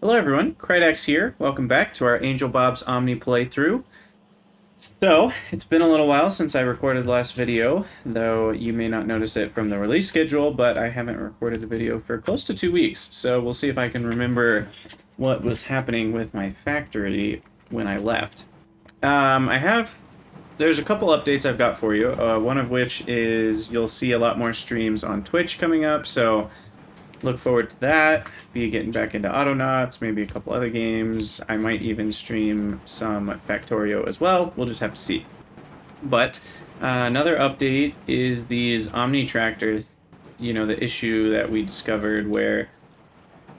Hello everyone, Krydax here. Welcome back to our AngelBobsOmni playthrough. So, it's been a little while since I recorded the last video, though you may not notice it from the release schedule, but I haven't recorded a video for close to 2 weeks, so we'll see if I can remember what was happening with my factory when I left. There's a couple updates I've got for you, one of which is you'll see a lot more streams on Twitch coming up, so look forward to that. Be getting back into Autonauts, maybe a couple other games. I might even stream some Factorio as well. We'll just have to see. But another update is these Omni tractors, the issue that we discovered where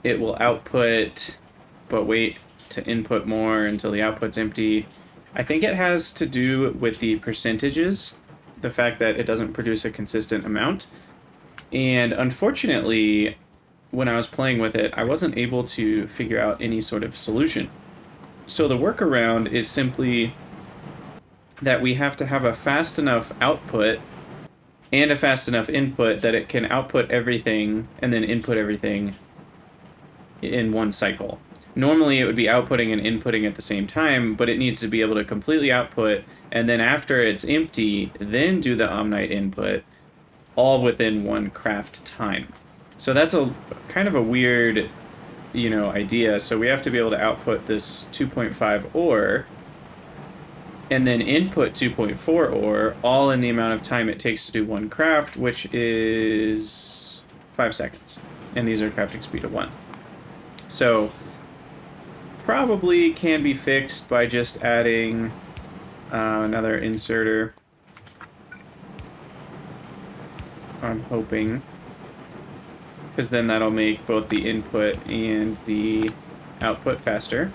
it will output, but wait to input more until the output's empty. I think it has to do with the percentages, the fact that it doesn't produce a consistent amount. And unfortunately, when I was playing with it, I wasn't able to figure out any sort of solution. So the workaround is simply that we have to have a fast enough output and a fast enough input that it can output everything and then input everything in one cycle. Normally it would be outputting and inputting at the same time, but it needs to be able to completely output, and then after it's empty, then do the Omnite input, all within one craft time. So that's a kind of a weird, idea. So we have to be able to output this 2.5 ore and then input 2.4 ore, all in the amount of time it takes to do one craft, which is 5 seconds. And these are crafting speed of 1. So probably can be fixed by just adding another inserter. I'm hoping. Because then that'll make both the input and the output faster.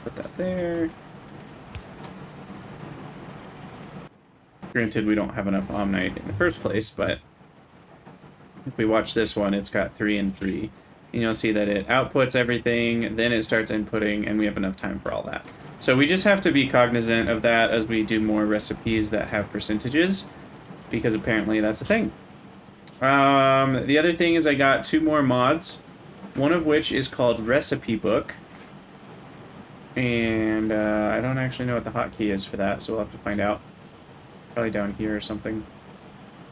Put that there. Granted, we don't have enough Omnite in the first place, but if we watch this one, it's got 3 and 3. And you'll see that it outputs everything, then it starts inputting, and we have enough time for all that. So we just have to be cognizant of that as we do more recipes that have percentages, because apparently that's a thing. The other thing is I got 2 more mods, one of which is called Recipe Book, and I don't actually know what the hotkey is for that, so we'll have to find out. Probably down here or something.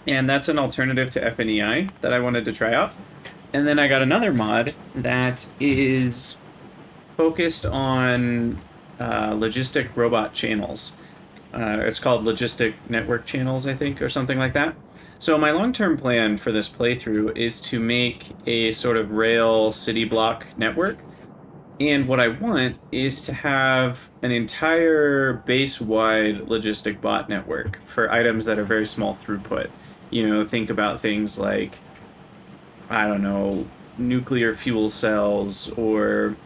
And that's an alternative to FNEI that I wanted to try out. And then I got another mod that is focused on logistic robot channels. It's called Logistic Network Channels, I think, or something like that. So my long-term plan for this playthrough is to make a sort of rail city block network. And what I want is to have an entire base-wide logistic bot network for items that are very small throughput. Think about things like, I don't know, nuclear fuel cells, or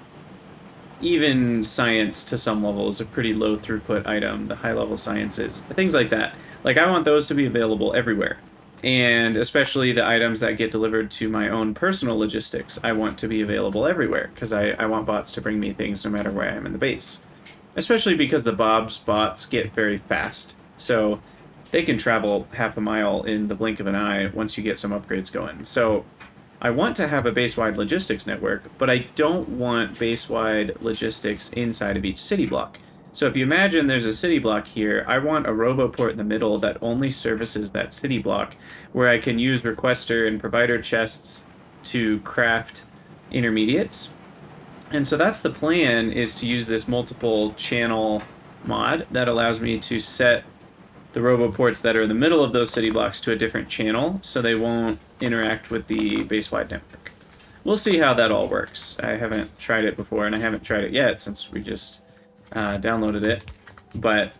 even science to some level is a pretty low throughput item, the high-level sciences, things like that. Like, I want those to be available everywhere. And especially the items that get delivered to my own personal logistics, I want to be available everywhere, because I want bots to bring me things no matter where I am in the base. Especially because the Bob's bots get very fast, so they can travel half a mile in the blink of an eye once you get some upgrades going. So I want to have a base-wide logistics network, but I don't want base-wide logistics inside of each city block. So if you imagine there's a city block here, I want a roboport in the middle that only services that city block, where I can use requester and provider chests to craft intermediates. And so that's the plan, is to use this multiple channel mod that allows me to set the roboports that are in the middle of those city blocks to a different channel, so they won't interact with the base-wide network. We'll see how that all works. I haven't tried it before, and I haven't tried it yet since we just downloaded it, but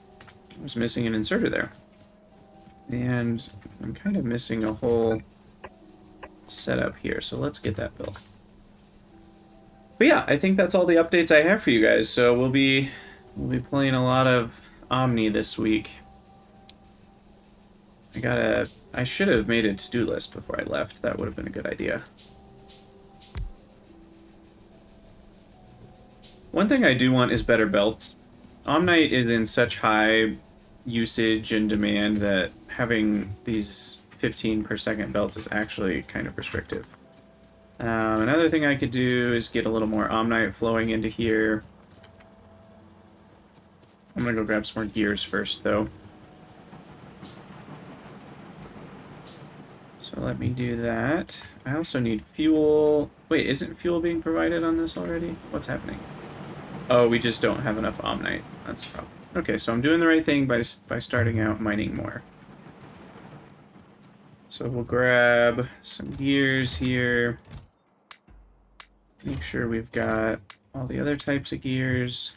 I was missing an inserter there. And I'm kind of missing a whole setup here, so let's get that built. But yeah, I think that's all the updates I have for you guys, so we'll be playing a lot of Omni this week. I should have made a to-do list before I left. That would have been a good idea. One thing I do want is better belts. Omnite is in such high usage and demand that having these 15 per second belts is actually kind of restrictive. Another thing I could do is get a little more Omnite flowing into here. I'm gonna go grab some more gears first, though. So let me do that. I also need fuel. Wait, isn't fuel being provided on this already? What's happening? Oh, we just don't have enough Omnite. That's the problem. Okay, so I'm doing the right thing by starting out mining more. So we'll grab some gears here. Make sure we've got all the other types of gears.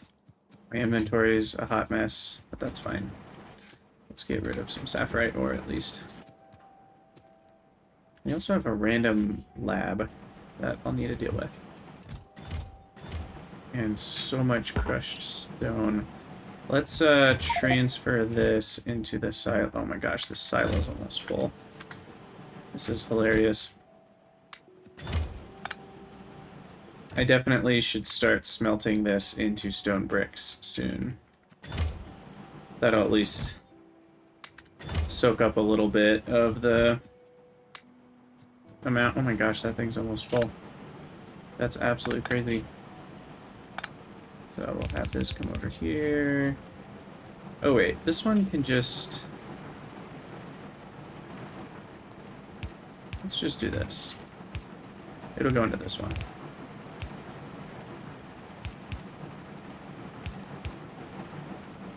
My inventory's a hot mess, but that's fine. Let's get rid of some sapphirite ore at least. We also have a random lab that I'll need to deal with. And so much crushed stone. Let's transfer this into the silo. Oh my gosh, this silo's almost full. This is hilarious. I definitely should start smelting this into stone bricks soon. That'll at least soak up a little bit of the amount. Oh my gosh, that thing's almost full. That's absolutely crazy. So we'll have this come over here. Oh wait, this one can just... Let's just do this. It'll go into this one.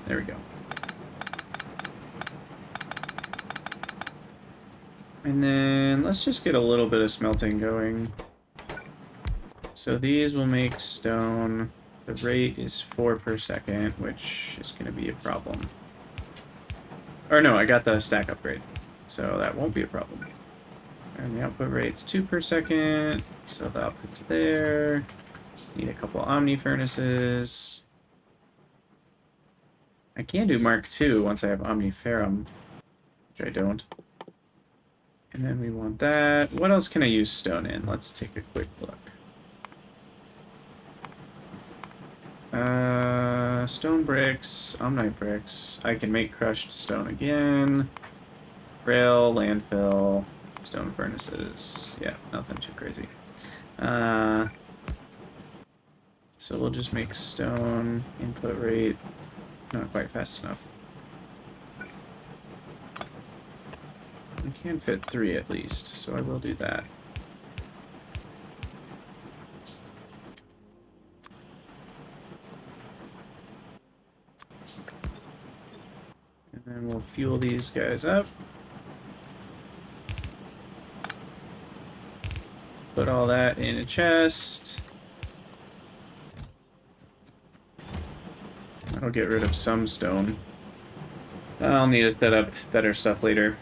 There we go. And then let's just get a little bit of smelting going. So these will make stone. The rate is 4 per second, which is going to be a problem. Or no, I got the stack upgrade, so that won't be a problem. And the output rate's 2 per second, so the output to there. Need a couple Omni furnaces. I can do Mark II once I have Omniferrum, which I don't. And then we want that. What else can I use stone in? Let's take a quick look. Stone bricks, Omnite bricks. I can make crushed stone again. Rail, landfill, stone furnaces. Yeah, nothing too crazy. So we'll just make stone input rate not quite fast enough. I can fit 3 at least, so I will do that. And then we'll fuel these guys up. Put all that in a chest. That'll get rid of some stone. I'll need to set up better stuff later.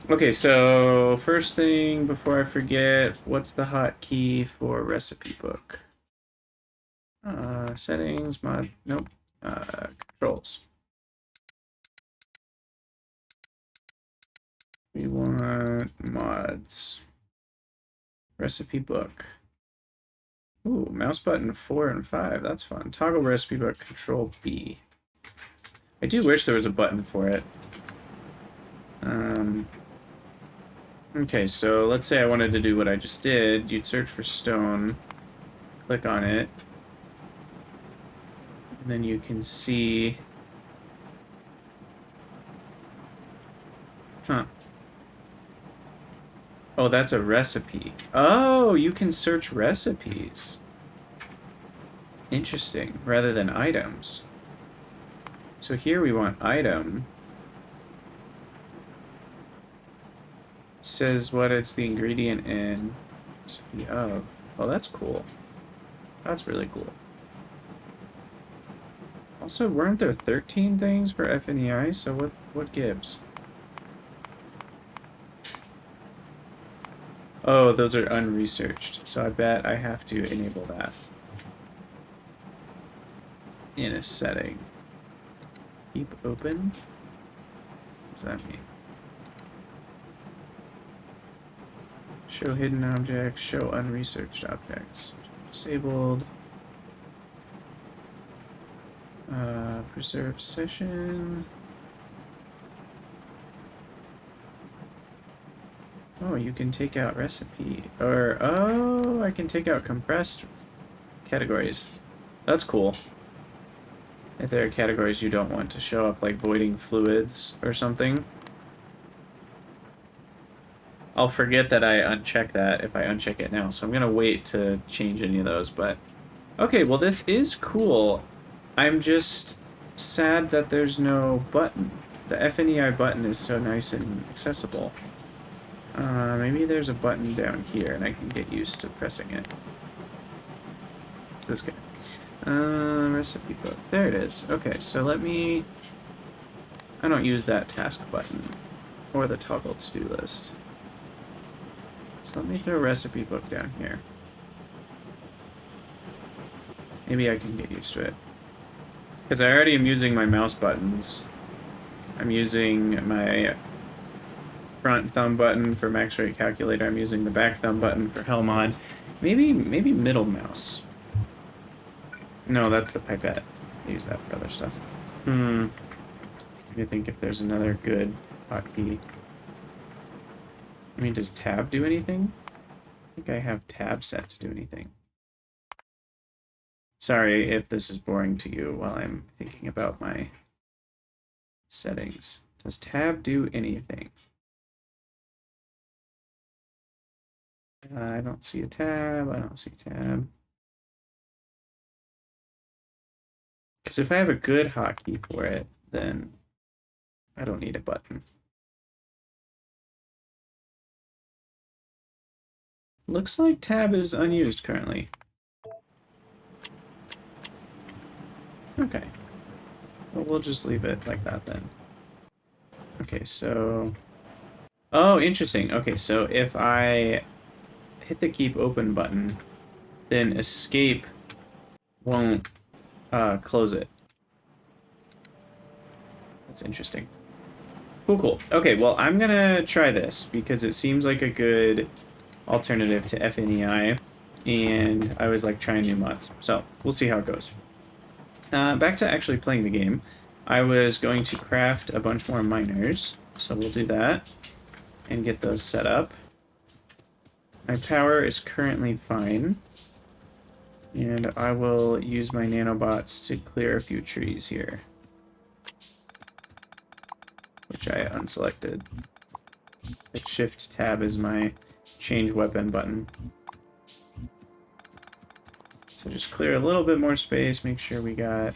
Okay, so first thing before I forget, what's the hotkey for recipe book? Settings, mod, nope, controls. We want mods. Recipe book. Ooh, mouse button 4 and 5. That's fun. Toggle recipe book, Control B. I do wish there was a button for it. Okay, so let's say I wanted to do what I just did. You'd search for stone, click on it, and then you can see... Huh. Oh, that's a recipe. Oh, you can search recipes. Interesting, rather than items. So here we want item. Says what it's the ingredient in. Recipe of. Oh, that's cool. That's really cool. Also, weren't there 13 things for FNEI? So what gives? Oh, those are unresearched. So I bet I have to enable that in a setting. Keep open. What does that mean? Show hidden objects, show unresearched objects. Disabled. Preserve session. Oh, you can take out recipe. Or, oh, I can take out compressed categories. That's cool. If there are categories you don't want to show up, like voiding fluids or something. I'll forget that I uncheck that if I uncheck it now, so I'm gonna wait to change any of those, but... Okay, well this is cool. I'm just sad that there's no button. The FNEI button is so nice and accessible. Maybe there's a button down here and I can get used to pressing it. It's this guy. Recipe book. There it is. Okay, so let me... I don't use that task button or the toggle to-do list. So let me throw recipe book down here. Maybe I can get used to it. Because I already am using my mouse buttons. I'm using my front thumb button for max rate calculator. I'm using the back thumb button for Hellmod. Maybe middle mouse. No, that's the pipette. I use that for other stuff. I think if there's another good hotkey. I mean, does tab do anything? I think I have tab set to do anything. Sorry if this is boring to you while I'm thinking about my settings. Does tab do anything? I don't see a tab. I don't see tab. Because if I have a good hotkey for it, then I don't need a button. Looks like tab is unused currently. Okay. Well, we'll just leave it like that then. Okay, so... Oh, interesting. Okay, so if I hit the keep open button, then escape won't close it. That's interesting. Cool, cool. Okay, well, I'm gonna try this because it seems like a good alternative to FNEI, and I was like trying new mods. So, we'll see how it goes. Back to actually playing the game. I was going to craft a bunch more miners, so we'll do that and get those set up. My power is currently fine, and I will use my nanobots to clear a few trees here, which I unselected. Hit Shift Tab is my change weapon button. So just clear a little bit more space, make sure we got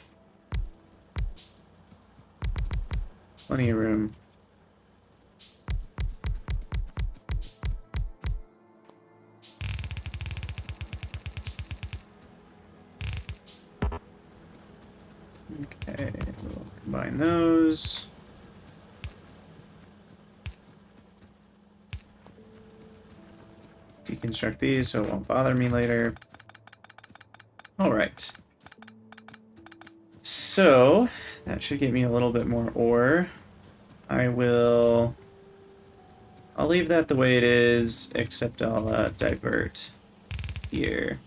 plenty of room. Okay, we'll combine those. Deconstruct these so it won't bother me later. Alright. So, that should get me a little bit more ore. I'll leave that the way it is, except I'll divert here.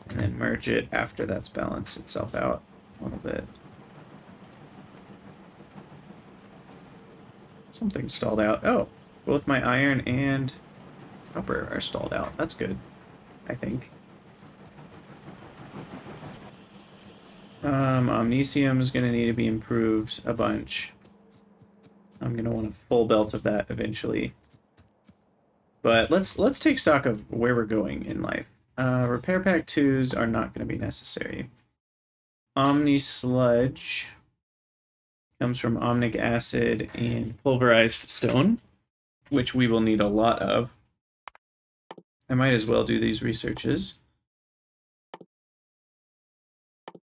And then merge it after that's balanced itself out a little bit. Something stalled out. Oh, both my iron and copper are stalled out. That's good, I think. Omnicium is going to need to be improved a bunch. I'm going to want a full belt of that eventually. But let's take stock of where we're going in life. Repair pack 2s are not going to be necessary. Omni sludge comes from omnic acid and pulverized stone, which we will need a lot of. I might as well do these researches.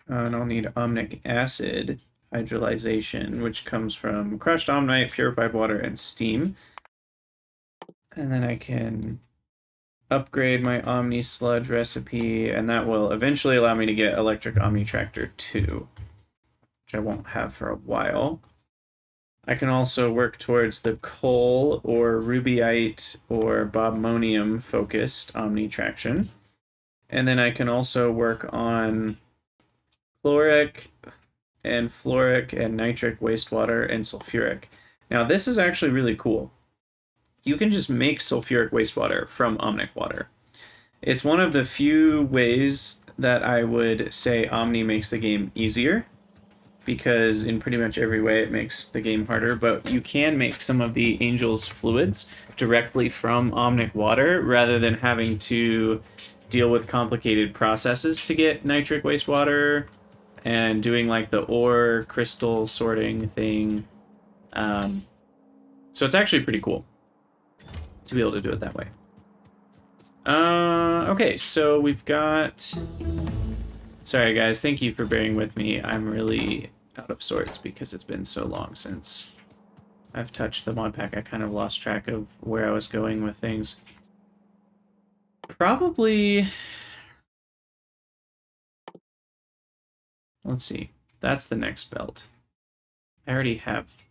And I'll need omnic acid hydrolyzation, which comes from crushed omnite, purified water, and steam. And then I can upgrade my Omni sludge recipe, and that will eventually allow me to get electric Omni tractor 2, which I won't have for a while. I can also work towards the coal or rubyite or bobmonium focused Omni traction. And then I can also work on chloric, and fluoric and nitric wastewater and sulfuric. Now this is actually really cool. You can just make sulfuric wastewater from Omnicwater. It's one of the few ways that I would say Omni makes the game easier, because in pretty much every way it makes the game harder, but you can make some of the Angel's fluids directly from Omnicwater rather than having to deal with complicated processes to get nitric wastewater and doing like the ore crystal sorting thing. So it's actually pretty cool to be able to do it that way. Okay, so we've got... Sorry guys, thank you for bearing with me. I'm really out of sorts because it's been so long since I've touched the mod pack. I kind of lost track of where I was going with things. Probably... Let's see. That's the next belt. I already have...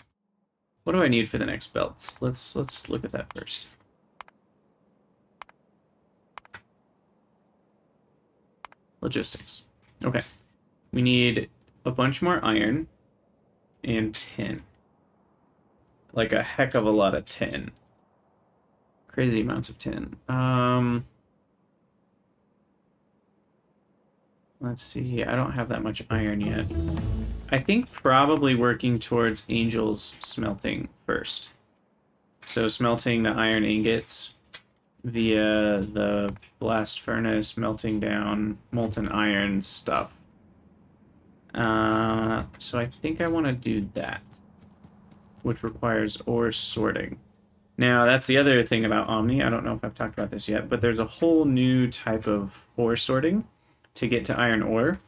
What do I need for the next belts? Let's look at that first. Logistics. Okay. We need a bunch more iron and tin. Like a heck of a lot of tin. Crazy amounts of tin. Let's see. I don't have that much iron yet. I think probably working towards Angel's smelting first. So smelting the iron ingots via the blast furnace, melting down molten iron stuff. So I think I want to do that, which requires ore sorting. Now, that's the other thing about Omni. I don't know if I've talked about this yet, but there's a whole new type of ore sorting to get to iron ore.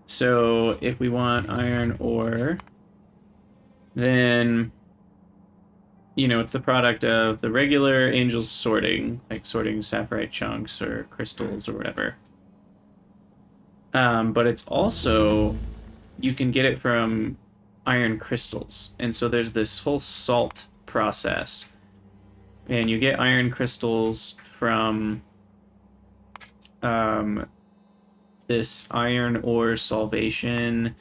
So if we want iron ore, then, you know, it's the product of the regular Angel's sorting, like sorting sapphirite chunks or crystals or whatever. But it's also, you can get it from iron crystals. And so there's this whole salt process. And you get iron crystals from this iron ore solvation,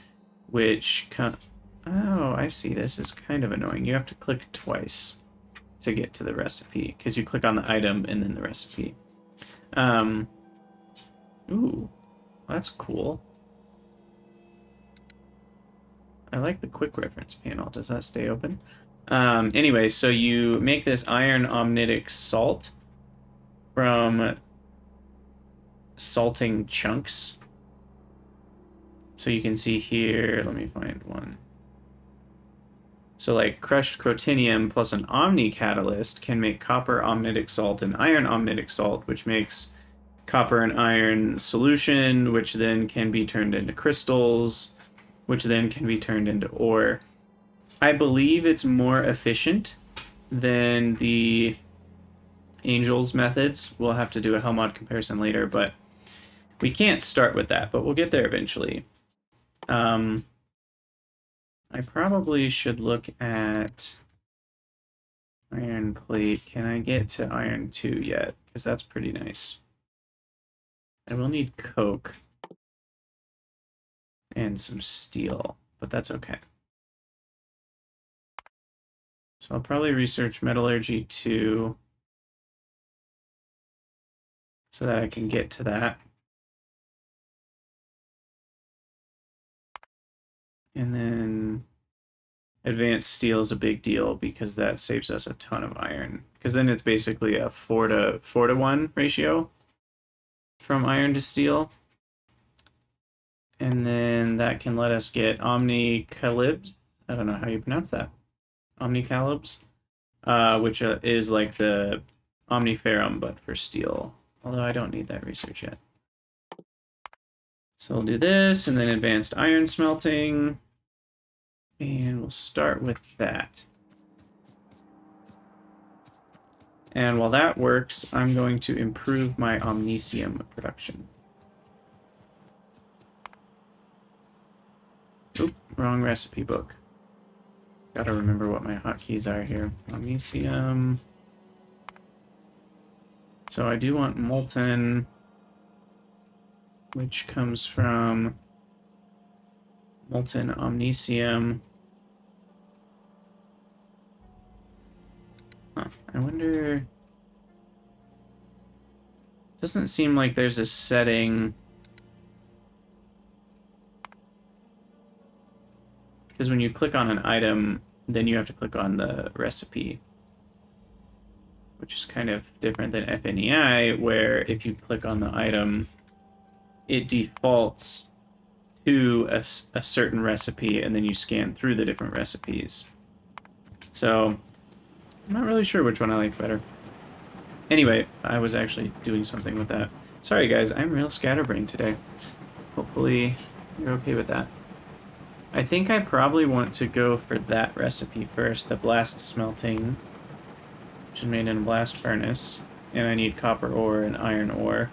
which... Oh, I see. This is kind of annoying. You have to click twice to get to the recipe, because you click on the item and then the recipe. Ooh, that's cool. I like the quick reference panel. Does that stay open? Anyway, so you make this iron omnitic salt from salting chunks. So you can see here, let me find one. So like crushed crotinium plus an Omni catalyst can make copper omnitic salt and iron omnitic salt, which makes copper and iron solution, which then can be turned into crystals, which then can be turned into ore. I believe it's more efficient than the Angel's methods. We'll have to do a Helmod comparison later, but we can't start with that, but we'll get there eventually. I probably should look at iron plate. Can I get to iron 2 yet? Because that's pretty nice. I will need coke and some steel, but that's okay. So I'll probably research metallurgy 2 so that I can get to that. And then advanced steel is a big deal because that saves us a ton of iron. Because then it's basically a 4 to 1 ratio from iron to steel. And then that can let us get Omni-KEY-um. I don't know how you pronounce that. Omni-KEY-um, which is like the Omniferrum, but for steel. Although I don't need that research yet. So we'll do this, and then advanced iron smelting. And we'll start with that. And while that works, I'm going to improve my Omnicium production. Oop, wrong recipe book. Gotta remember what my hotkeys are here. Omnicium. So I do want molten, which comes from Molten Omnicium. Huh, I wonder... Doesn't seem like there's a setting... Because when you click on an item, then you have to click on the recipe. Which is kind of different than FNEI, where if you click on the item, it defaults to a certain recipe, and then you scan through the different recipes. So, I'm not really sure which one I like better. Anyway, I was actually doing something with that. Sorry guys, I'm real scatterbrained today. Hopefully you're okay with that. I think I probably want to go for that recipe first, the blast smelting, which is made in a blast furnace, and I need copper ore and iron ore.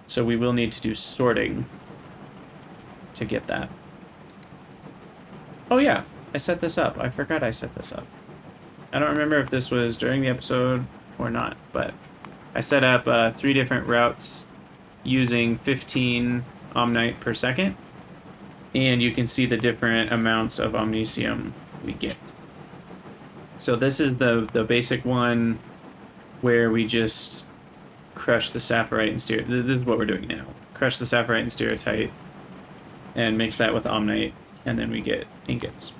So we will need to do sorting to get that. Oh yeah, I set this up. I forgot I set this up. I don't remember if this was during the episode or not, but I set up 3 different routes using 15 Omnite per second, and you can see the different amounts of Omnicium we get. So this is the basic one where we just crush the sapphirite and steer. This is what we're doing now. Crush the sapphirite and stereotype and mix that with Omnite, and then we get ingots.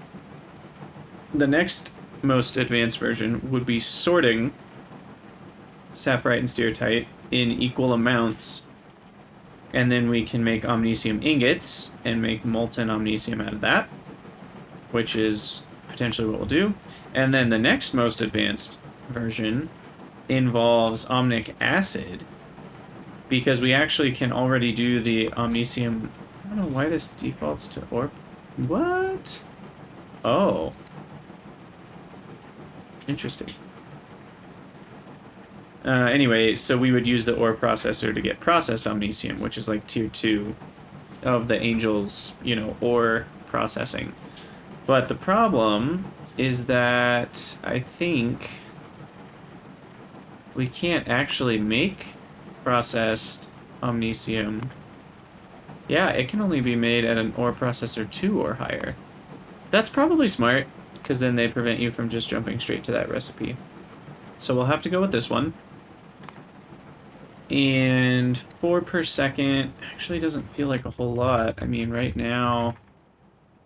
The next most advanced version would be sorting sapphirite and stereotype in equal amounts, and then we can make Omnicium ingots and make molten Omnicium out of that, which is potentially what we'll do. And then the next most advanced version involves omnic acid, because we actually can already do the Omnicium. I don't know why this defaults to ore. What? Oh. Interesting. Anyway, so we would use the ore processor to get processed Omnicium, which is like tier 2 of the Angel's, you know, ore processing. But the problem is that I think we can't actually make processed Omnicium. Yeah, it can only be made at an ore processor 2 or higher. That's probably smart, because then they prevent you from just jumping straight to that recipe. So we'll have to go with this one. And 4 per second actually doesn't feel like a whole lot. I mean, right now,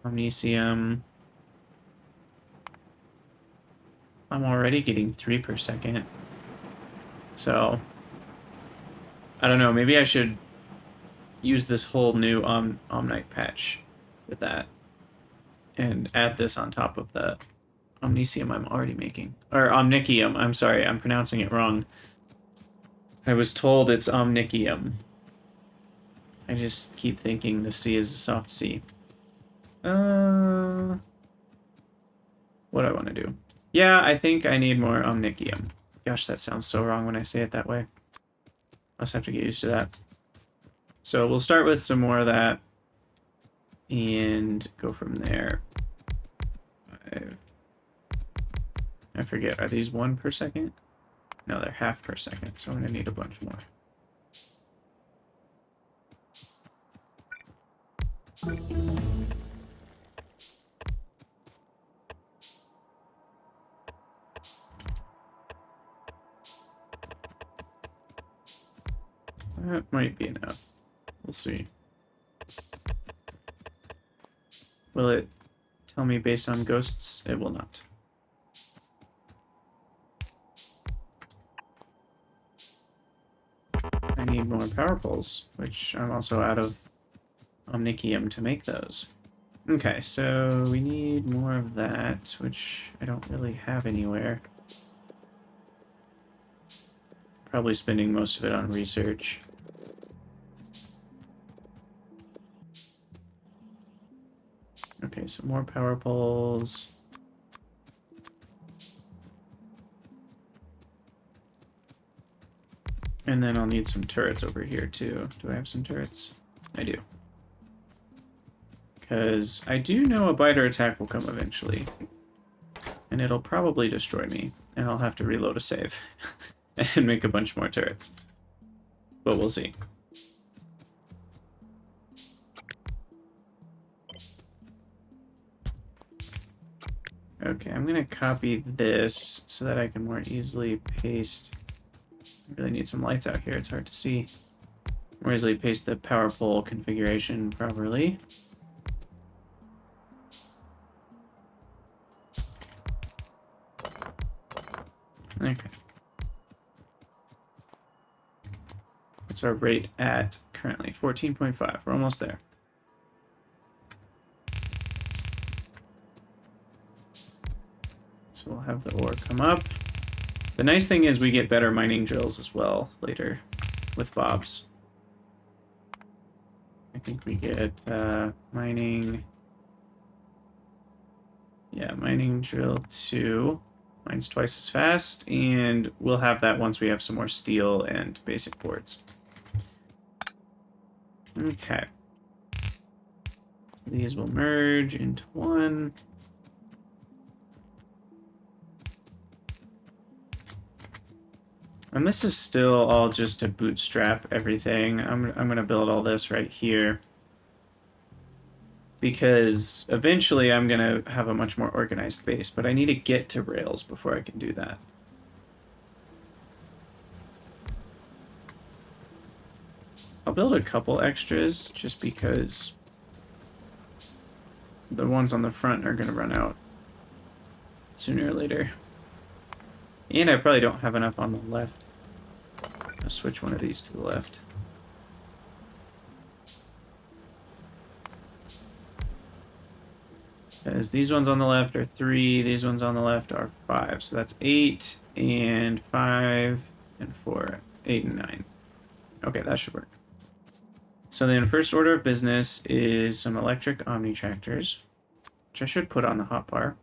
Omnicium, I'm already getting 3 per second. So, I don't know, maybe I should use this whole new Omnite patch with that. And add this on top of the Omnicium I'm already making. Or Omni-KEY-um, I'm sorry, I'm pronouncing it wrong. I was told it's Omni-KEY-um. I just keep thinking the C is a soft C. What do I want to do? Yeah, I think I need more Omni-KEY-um. Gosh, that sounds so wrong when I say it that way. I'll just have to get used to that. So we'll start with some more of that and go from there. I forget, are these 1 per second? No, they're half per second, so I'm gonna need a bunch more. That might be enough. We'll see. Will it tell me based on ghosts? It will not. I need more power poles, which I'm also out of Omnicium to make those. Okay, so we need more of that, which I don't really have anywhere. Probably spending most of it on research. Okay, so more power poles. And then I'll need some turrets over here too. Do I have some turrets? I do. Because I do know a biter attack will come eventually. And it'll probably destroy me. And I'll have to reload a save. And make a bunch more turrets. But we'll see. Okay, I'm gonna copy this so that I can more easily paste. I really need some lights out here, it's hard to see. More easily paste the power pole configuration properly. Okay. What's our rate at currently? 14.5. We're almost there. So we'll have the ore come up. The nice thing is we get better mining drills as well later with Bob's. I think we get mining... Yeah, mining drill 2. Mine's twice as fast, and we'll have that once we have some more steel and basic boards. Okay. These will merge into one. And this is still all just to bootstrap everything. I'm gonna build all this right here. Because eventually I'm gonna have a much more organized base, but I need to get to rails before I can do that. I'll build a couple extras just because the ones on the front are gonna run out sooner or later. And I probably don't have enough on the left. I'll switch one of these to the left. Because these ones on the left are 3, these ones on the left are 5. So that's 8 and 5 and 4. 8 and 9. Okay, that should work. So then first order of business is some electric Omni tractors, which I should put on the hotbar.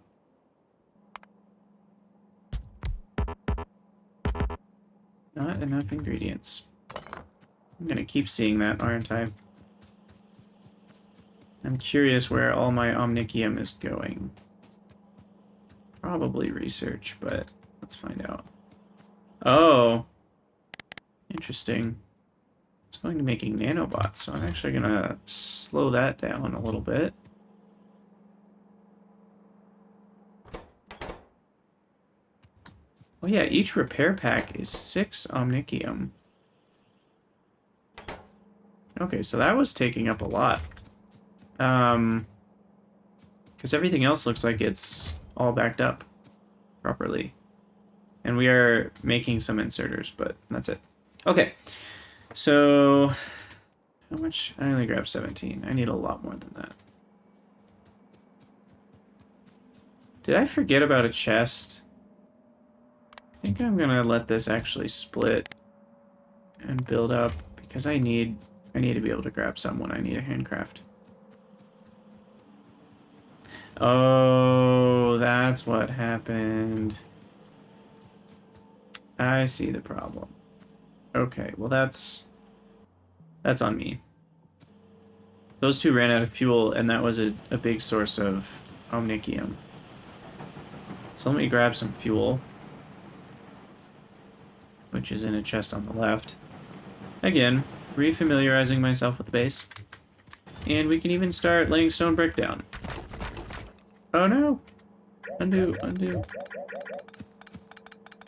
Not enough ingredients. I'm gonna keep seeing that, aren't I? I'm curious where all my Omnicum is going. Probably research, but let's find out. Oh, interesting. It's going to making nanobots, so I'm actually gonna slow that down a little bit. Oh yeah, each repair pack is 6 Omnicium. Okay, so that was taking up a lot. Because everything else looks like it's all backed up properly. And we are making some inserters, but that's it. Okay, so how much? I only grabbed 17. I need a lot more than that. Did I forget about a chest? I think I'm gonna let this actually split and build up because I need to be able to grab some when I need a handcraft. Oh, that's what happened. I see the problem. Okay, well that's on me. Those two ran out of fuel, and that was a big source of Omnicium. So let me grab some fuel, which is in a chest on the left. Again, refamiliarizing myself with the base. And we can even start laying stone brick down. Oh no! Undo, undo.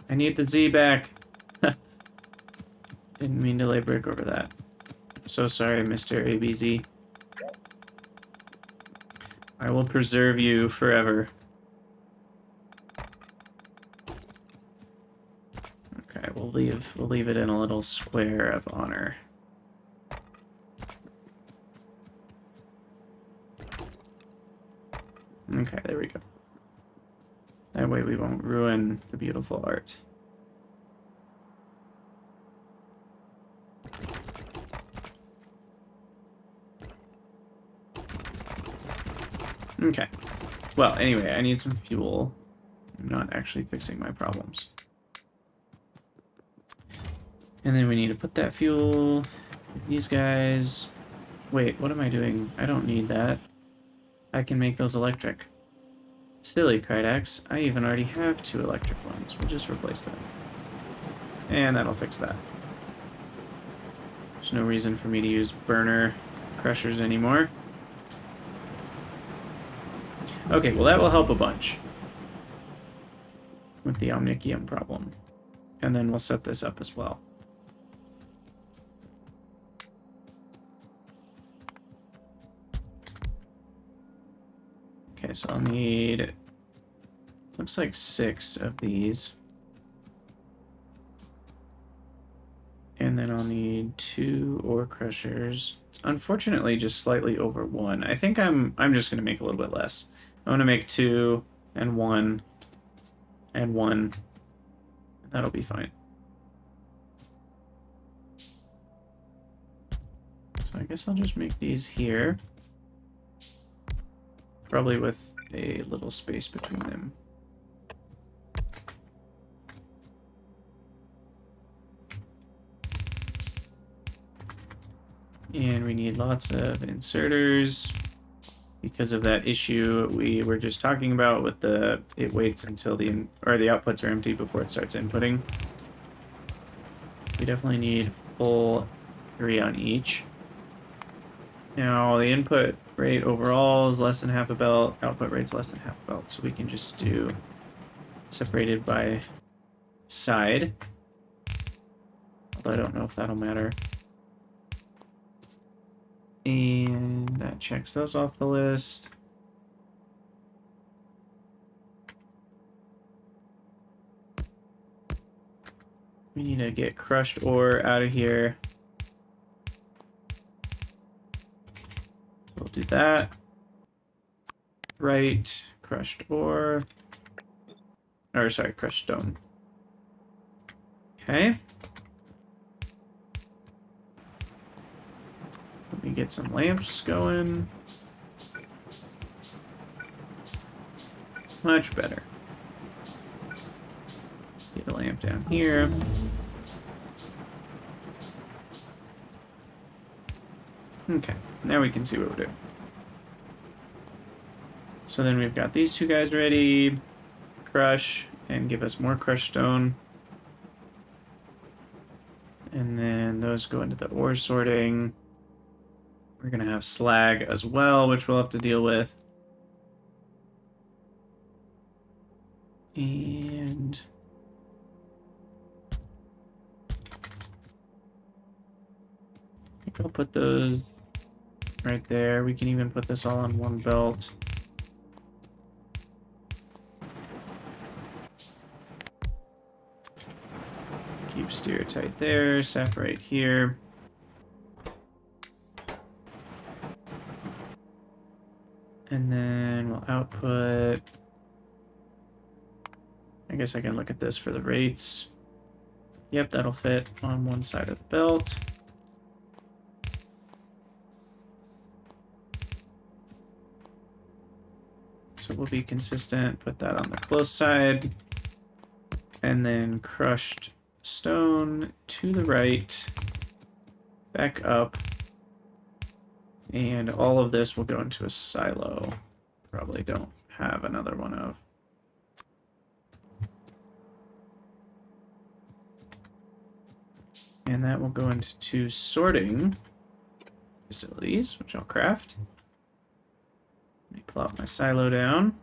I need the Z back. Didn't mean to lay brick over that. I'm so sorry, Mr. ABZ. I will preserve you forever. Okay, we'll leave it in a little square of honor. Okay, there we go. That way we won't ruin the beautiful art. Okay. Well, anyway, I need some fuel. I'm not actually fixing my problems. And then we need to put that fuel... These guys... Wait, what am I doing? I don't need that. I can make those electric. Silly Krydax. I even already have 2 electric ones. We'll just replace them. And that'll fix that. There's no reason for me to use burner crushers anymore. Okay, well that will help a bunch. with the Omni-KEY-um problem. And then we'll set this up as well. Okay, so I'll need, looks like 6 of these. And then I'll need 2 ore crushers. It's unfortunately just slightly over 1. I think I'm just gonna make a little bit less. I'm gonna make 2 and 1 and 1. That'll be fine. So I guess I'll just make these here. Probably with a little space between them. And we need lots of inserters because of that issue we were just talking about with the, it waits until the outputs are empty before it starts inputting. We definitely need full 3 on each. Now the input rate overall is less than half a belt, output rate's less than half a belt, so we can just do separated by side. Although I don't know if that'll matter. And that checks those off the list. We need to get crushed ore out of here. We'll do that. Right, crushed ore. Or sorry, crushed stone. Okay. Let me get some lamps going. Much better. Get a lamp down here. Okay, now we can see what we're doing. So then we've got these 2 guys ready. Crush, and give us more crushed stone. And then those go into the ore sorting. We're going to have slag as well, which we'll have to deal with. And I think I'll put those right there. We can even put this all on one belt. Keep steer tight there, separate here. And then we'll output. I guess I can look at this for the rates. Yep, that'll fit on one side of the belt. So we'll be consistent, put that on the close side. And then crushed stone to the right, back up. And all of this will go into a silo. Probably don't have another one of. And that will go into 2 sorting facilities, which I'll craft. Let me plop my silo down.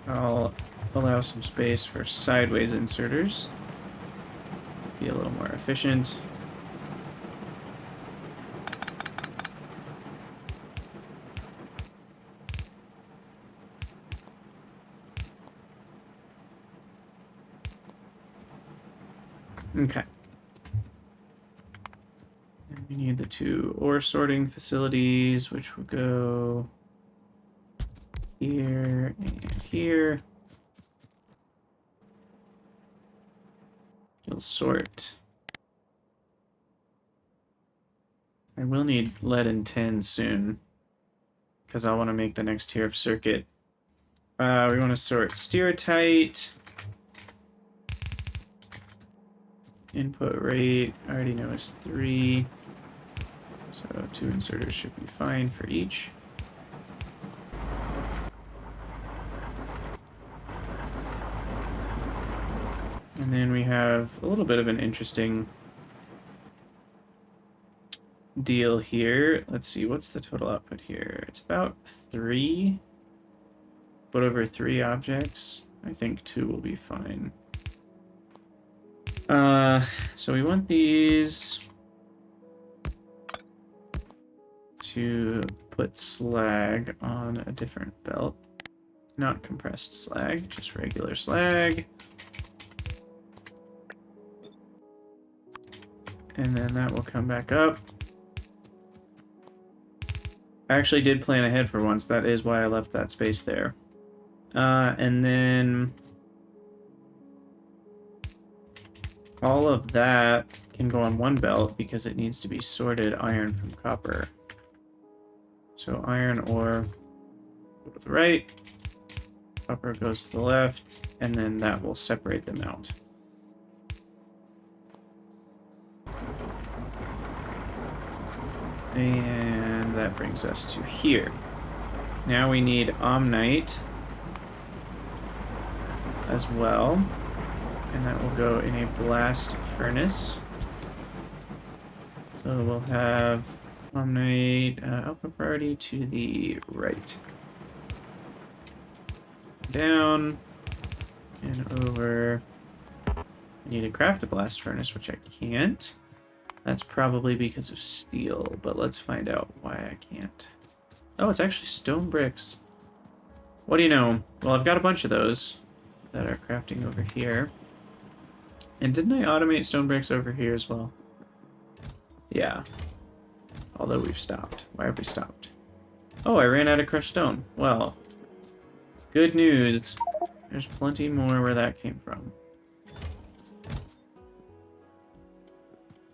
I'll allow some space for sideways inserters. Be a little more efficient. Okay. And we need the 2 ore sorting facilities, which will go here and here. You'll sort. I will need lead and tin soon, because I want to make the next tier of circuit. We want to sort steertite. Input rate, I already know is 3. So 2 inserters should be fine for each. And then we have a little bit of an interesting deal here. Let's see, what's the total output here? It's about 3, but over 3 objects. I think 2 will be fine. So we want these to put slag on a different belt. Not compressed slag, just regular slag. And then that will come back up. I actually did plan ahead for once. That is why I left that space there. And then all of that can go on one belt because it needs to be sorted iron from copper. So iron ore go to the right, copper goes to the left, and then that will separate them out. And that brings us to here. Now we need Omnite as well. And that will go in a blast furnace. So we'll have Omnite output priority to the right. Down and over. I need to craft a blast furnace, which I can't. That's probably because of steel, but let's find out why I can't. Oh, it's actually stone bricks. What do you know? Well, I've got a bunch of those that are crafting over here. And didn't I automate stone bricks over here as well? Yeah. Although we've stopped. Why have we stopped? Oh, I ran out of crushed stone. Well, good news. There's plenty more where that came from.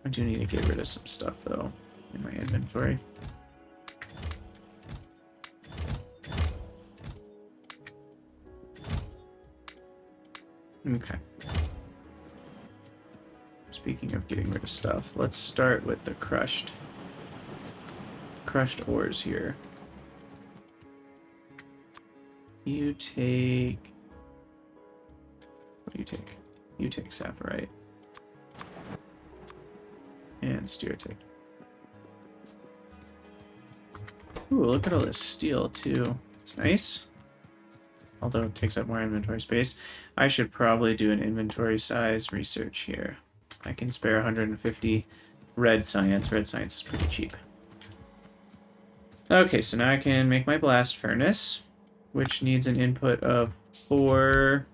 I do need to get rid of some stuff, though, in my inventory. Okay. Speaking of getting rid of stuff, let's start with the crushed ores here. You take... What do you take? You take sapphirite. And stereotype. Ooh, look at all this steel, too. It's nice. Although it takes up more inventory space. I should probably do an inventory size research here. I can spare 150 red science. Red science is pretty cheap. Okay, so now I can make my blast furnace, which needs an input of 4...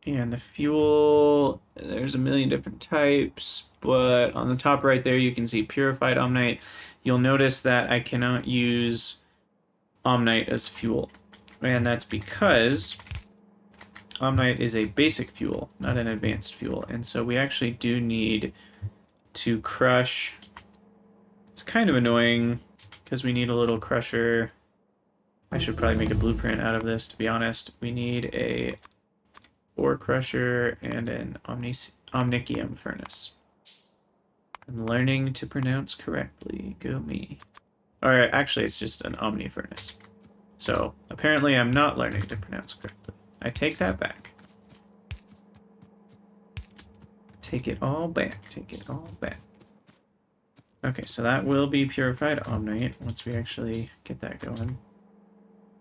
And the fuel, there's a million different types, but on the top right there you can see purified omnite. You'll notice that I cannot use omnite as fuel, and that's because omnite is a basic fuel, not an advanced fuel, and so we actually do need to crush. It's kind of annoying because we need a little crusher. I should probably make a blueprint out of this, to be honest. We need a ore crusher and an Omni-KEY-um furnace. I'm learning to pronounce correctly. Go me. Or actually, it's just an Omni furnace. So apparently I'm not learning to pronounce correctly. I take that back. Take it all back. Take it all back. Okay, so that will be purified omnite once we actually get that going.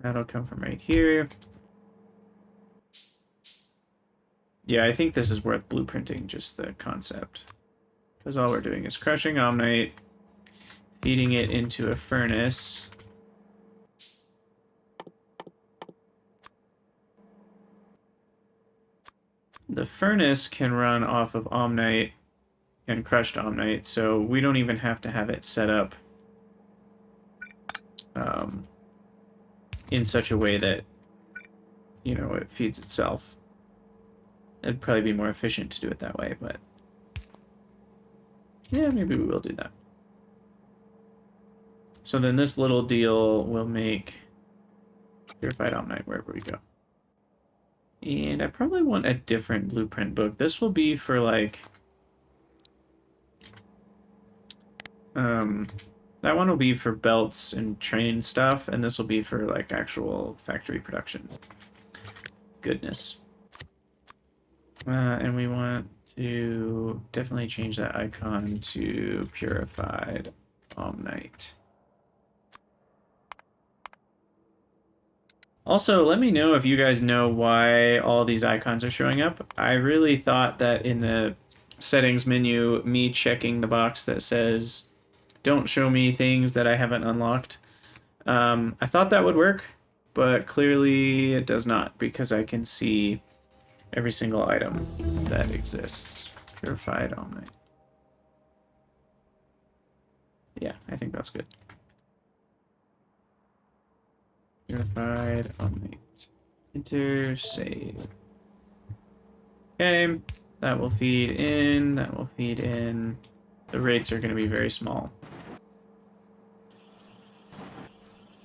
That'll come from right here. Yeah, I think this is worth blueprinting, just the concept. Because all we're doing is crushing omnite, feeding it into a furnace. The furnace can run off of omnite and crushed omnite, so we don't even have to have it set up in such a way that, you know, it feeds itself. It'd probably be more efficient to do it that way, but yeah, maybe we will do that. So then this little deal will make purified omnite wherever we go. And I probably want a different blueprint book. This will be for like that one will be for belts and train stuff, and this will be for like actual factory production. Goodness. And we want to definitely change that icon to Purified Omnite. Also, let me know if you guys know why all these icons are showing up. I really thought that in the settings menu, me checking the box that says don't show me things that I haven't unlocked, I thought that would work, but clearly it does not, because I can see every single item that exists. Purified Omnite. Yeah, I think that's good. Purified Omnite. Enter, save. Okay, that will feed in, that will feed in. The rates are going to be very small.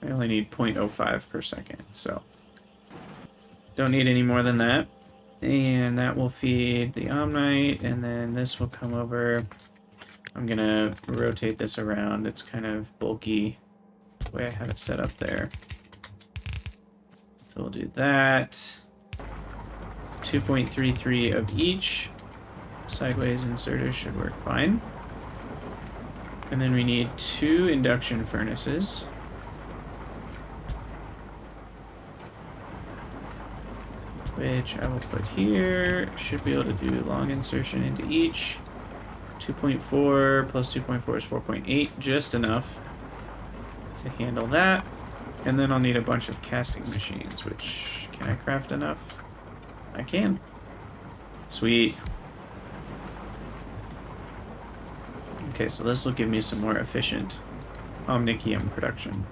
I only need 0.05 per second, so don't need any more than that. And that will feed the Omnite, and then this will come over. I'm going to rotate this around. It's kind of bulky the way I have it set up there. So we'll do that. 2.33 of each. Sideways inserters should work fine. And then we need 2 induction furnaces. Which I will put here. Should be able to do long insertion into each. 2.4 plus 2.4 is 4.8, just enough to handle that. And then I'll need a bunch of casting machines, which, can I craft enough? I can. Sweet. Okay, so this will give me some more efficient Omni-KEY-um production.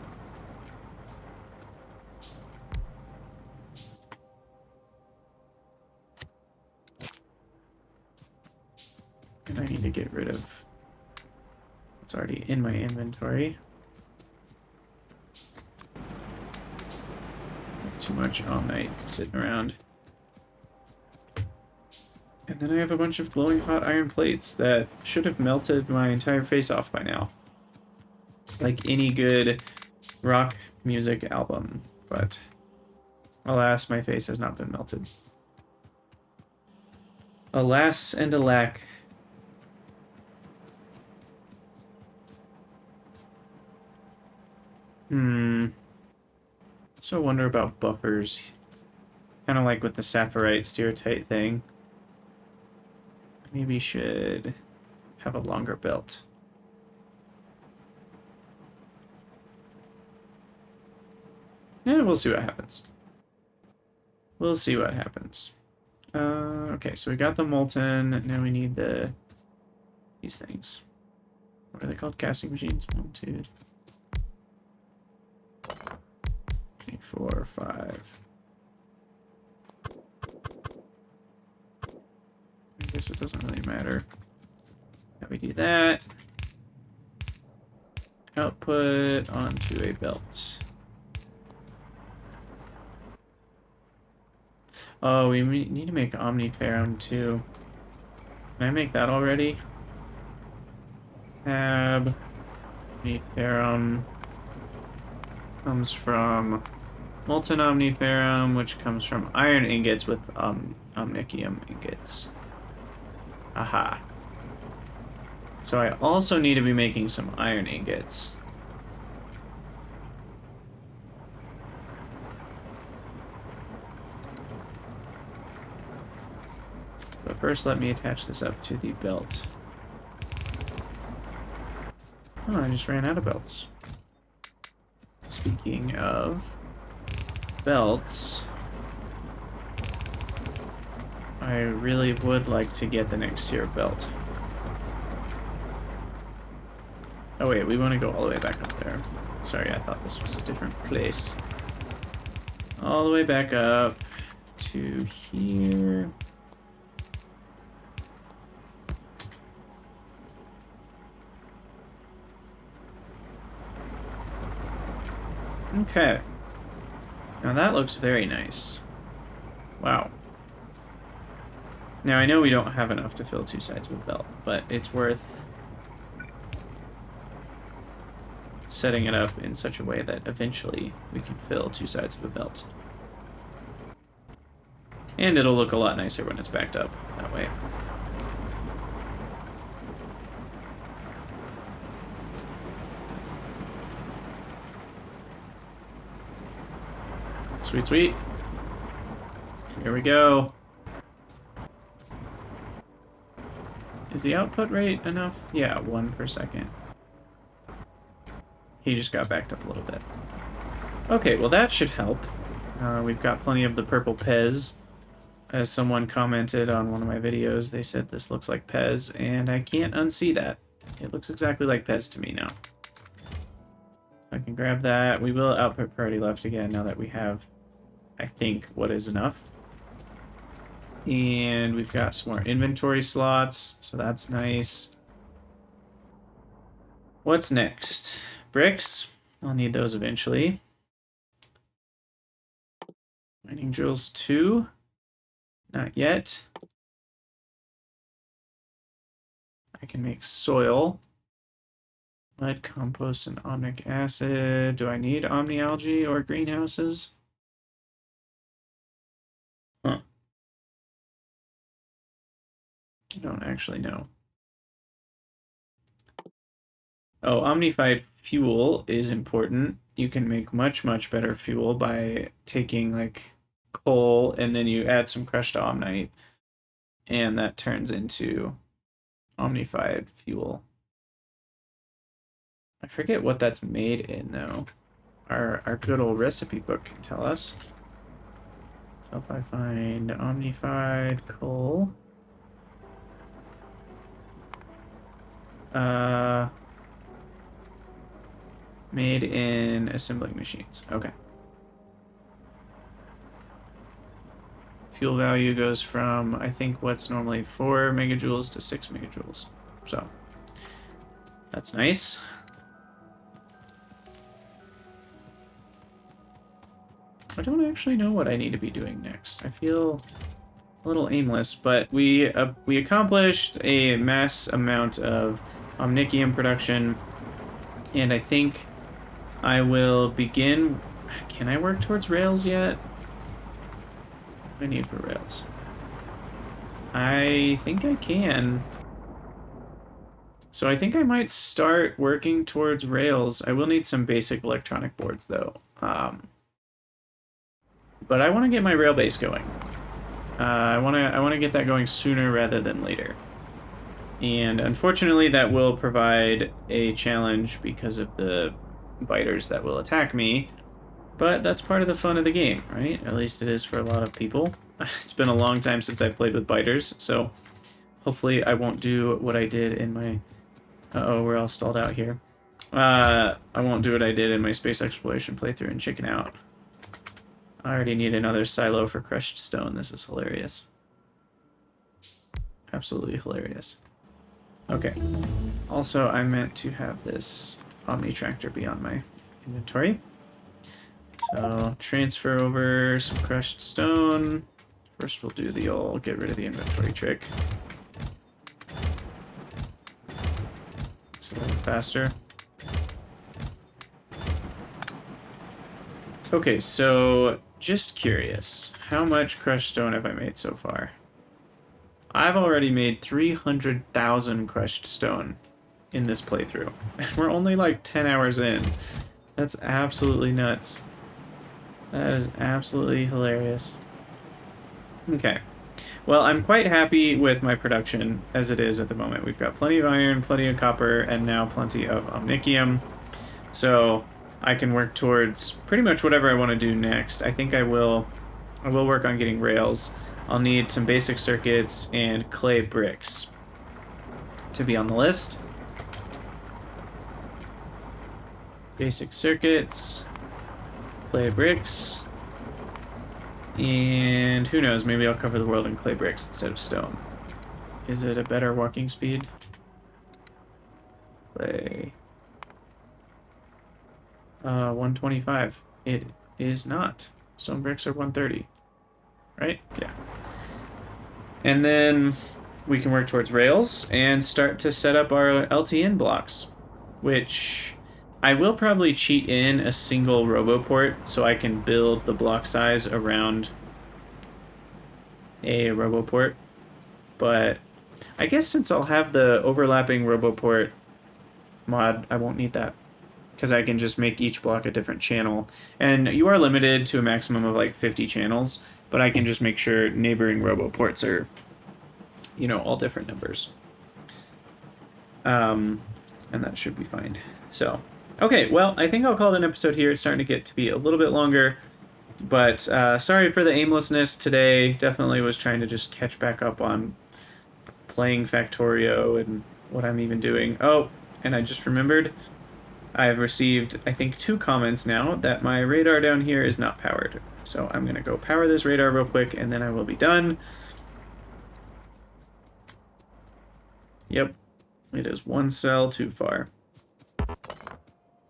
And I need to get rid of what's already in my inventory. Too much Omnite sitting around. And then I have a bunch of glowing hot iron plates that should have melted my entire face off by now. Like any good rock music album. But alas, my face has not been melted. Alas and alack. So I wonder about buffers. Kind of like with the Saphirite Stereotype thing. Maybe should have a longer belt. Yeah, we'll see what happens. We'll see what happens. Okay, so we got the molten. Now we need these things. What are they called? Casting machines? 1, 2, 3, 4, 5. I guess it doesn't really matter. Now we do that. Output onto a belt. Oh, we need to make Omniferrum too. Can I make that already? Tab. Omniferrum comes from molten Omniferrum, which comes from iron ingots with Omnicium ingots. Aha. So I also need to be making some iron ingots. But first, let me attach this up to the belt. Oh, I just ran out of belts. Speaking of belts, I really would like to get the next tier belt. Oh wait, we want to go all the way back up there. Sorry, I thought this was a different place. All the way back up to here. Okay. Now that looks very nice. Wow. Now I know we don't have enough to fill 2 sides with belt, but it's worth setting it up in such a way that eventually we can fill 2 sides of a belt. And it'll look a lot nicer when it's backed up that way. Sweet, sweet. Here we go. Is the output rate enough? Yeah, 1 per second. He just got backed up a little bit. Okay, well that should help. We've got plenty of the purple Pez. As someone commented on one of my videos, they said this looks like Pez, and I can't unsee that. It looks exactly like Pez to me now. I can grab that. We will output priority left again now that we have, I think, what is enough. And we've got some more inventory slots, so that's nice. What's next? Bricks. I'll need those eventually. Mining drills 2. Not yet. I can make soil. Mud, compost, and omnic acid. Do I need omni-algae or greenhouses? Huh. I don't actually know. Oh, omnified fuel is important. You can make much, much better fuel by taking, like, coal, and then you add some crushed omnite, and that turns into omnified fuel. I forget what that's made in, though. Our good old recipe book can tell us. So if I find omnified coal... made in assembling machines. Okay. Fuel value goes from, I think, what's normally 4 megajoules to 6 megajoules. So, that's nice. I don't actually know what I need to be doing next. I feel a little aimless, but we accomplished a mass amount of Omni-KEY-um production, and I think I will begin... Can I work towards rails yet? What do I need for rails? I think I can. So I think I might start working towards rails. I will need some basic electronic boards, though. But I want to get my rail base going. I want to get that going sooner rather than later. And unfortunately, that will provide a challenge because of the biters that will attack me. But that's part of the fun of the game, right? At least it is for a lot of people. It's been a long time since I played with biters, so hopefully I won't do what I did in my... Uh-oh, we're all stalled out here. I won't do what I did in my space exploration playthrough and chicken out. I already need another silo for crushed stone. This is hilarious. Absolutely hilarious. Okay. Also, I meant to have this Omni tractor be on my inventory. So, transfer over some crushed stone. First, we'll do the old get rid of the inventory trick. It's a little faster. Okay, so just curious, how much crushed stone have I made so far? I've already made 300,000 crushed stone in this playthrough, and we're only like 10 hours in. That's absolutely nuts. That is absolutely hilarious. Okay. Well, I'm quite happy with my production as it is at the moment. We've got plenty of iron, plenty of copper, and now plenty of Omnicium. So I can work towards pretty much whatever I want to do next. I think I will work on getting rails. I'll need some basic circuits and clay bricks to be on the list. Basic circuits, clay bricks, and who knows, maybe I'll cover the world in clay bricks instead of stone. Is it a better walking speed? Clay. 125. It is not. Stone bricks are 130. Right? Yeah. And then we can work towards rails and start to set up our LTN blocks, which I will probably cheat in a single RoboPort so I can build the block size around a RoboPort. But I guess since I'll have the overlapping RoboPort mod, I won't need that. because I can just make each block a different channel. And you are limited to a maximum of like 50 channels, but I can just make sure neighboring roboports are, you know, all different numbers. And that should be fine. So, okay, well, I think I'll call it an episode here. It's starting to get to be a little bit longer, but sorry for the aimlessness today. Definitely was trying to just catch back up on playing Factorio and what I'm even doing. Oh, and I just remembered I've received, I think, 2 comments now that my radar down here is not powered. So I'm going to go power this radar real quick, and then I will be done. Yep, it is 1 cell too far.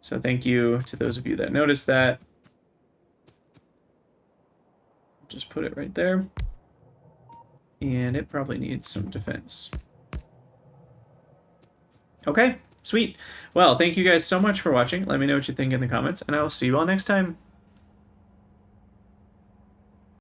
So thank you to those of you that noticed that. Just put it right there. And it probably needs some defense. Okay, sweet. Well, thank you guys so much for watching. Let me know what you think in the comments, and I will see you all next time.